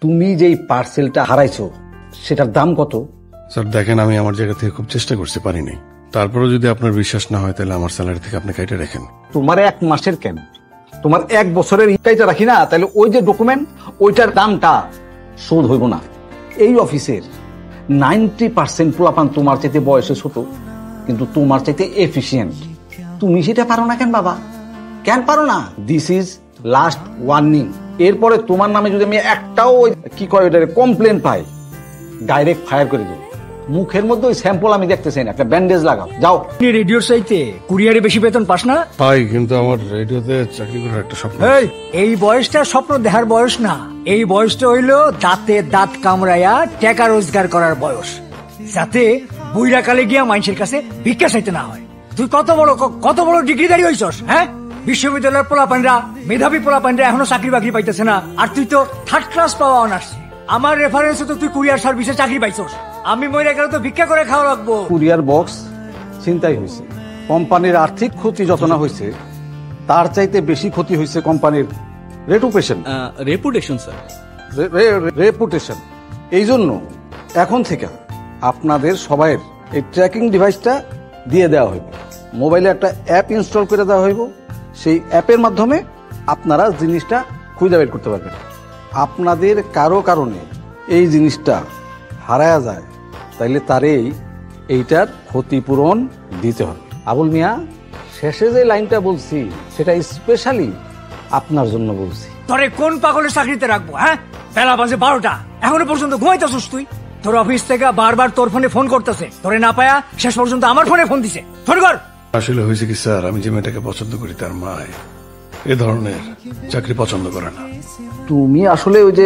তুমি যেই পার্সেলটা হারাইছো সেটার দাম কত? স্যার দেখেন, আমি আমার জায়গা থেকে খুব চেষ্টা করতে পারিনি। তারপরেও যদি আপনার বিশ্বাস না হয় তাহলে আমার স্যালারি থেকে আপনি কেটে রাখেন। তোমার 1 মাসের কেন, তোমার 1 বছরের ইটাইটা রাখি না, তাহলে ওই যে ডকুমেন্ট ওইটার দামটা শোধ হইব না। এই অফিসের 90% পোলাপান তোমার চাইতে বয়সে ছোট, কিন্তু তোমার চাইতে এফিসিয়েন্ট। তুমি সেটা পারো না কেন বাবা? কেন পারো না? This is last warning. এরপরে তোমার নামে যদি আমি একটাও কি কয় ওইটার কমপ্লেন পাই, ডাইরেক্ট ফায়ার করে দেবো। মুখের মধ্যে ওই স্যাম্পল আমি দেখতে চাই না, একটা ব্যান্ডেজ লাগাও, যাও। রেডিওর চাইতে কুরিয়ারে বেশি বেতন পাস না? ভাই, কিন্তু আমার রেডিওতে চাকরি করার একটা স্বপ্ন। এই বয়সটা স্বপ্ন দেখার বয়স না, এই বয়সটা হইলো দাঁতে দাঁত কামড়াইয়া টাকা রোজগার করার বয়স, যাতে বুইরা কালে গিয়া মানুষের কাছে ভিক্ষা চাইতে না হয়। তুই কত বড় ডিগ্রিধারী হইছস, হ্যাঁ? বিশ্ববিদ্যালয়ের পোলাপানরা, মেধাবী পোলাপানরা এখনো চাকরি বাকরি পাইতেছে না, আর তুই তো 3rd ক্লাস পাওয়া অনার্স। আমার রেফারেন্সে তো তুই কুরিয়ার সার্ভিসে চাকরি পাইছস। আমি মইরা গেলে তো ভিক্ষা করে খাওয়া লাগবো। কুরিয়ার বক্স চিন্তাই হয়েছে, কোম্পানির আর্থিক ক্ষতি যত না হয়েছে তার চাইতে বেশি ক্ষতি হয়েছে কোম্পানির রেপুটেশন। স্যার। রেপুটেশন। এই জন্য এখন থেকে আপনাদের সবাইয়ের এই ট্র্যাকিং ডিভাইসটা দিয়ে দেওয়া হইব। মোবাইলে একটা অ্যাপ ইনস্টল করে দেওয়া হইব। সেই অ্যাপের মাধ্যমে আপনারা জিনিসটা খুঁজে বের করতে পারবেন। আপনাদের কারো কারণে এই জিনিসটা হারায়া যায়, তাইলে তারই এইটার ক্ষতিপূরণ দিতে হবে। আবুল মিয়া, শেষে যে লাইনটা বলছি সেটা স্পেশালি আপনার জন্য বলছি। তোরে কোন পাগলের চাকরিতে রাখবো, হ্যাঁ? বেলা বাজে 12টা, এখনো পর্যন্ত ঘুমাইতেছিস তুই? তোর অফিস থেকে বারবার তোর ফোনে ফোন করতেছে, তোরে না পায়া শেষ পর্যন্ত আমার ফোনে ফোন দিছে। ফোন কর। আসলে হয়েছে কি স্যার, আমি যে মেয়েটাকে পছন্দ করি তার মা এ ধরনের চাকরি পছন্দ করে না। তুমি আসলে ওই যে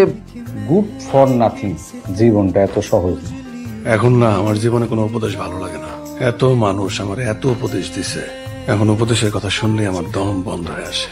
গুড ফর নাথিং, জীবনটা এত সহজ না। এখন না, আমার জীবনে কোনো উপদেশ ভালো লাগে না। এত মানুষ আমার এত উপদেশ দিছে, এখন উপদেশের কথা শুনলে আমার দম বন্ধ হয়ে আসে।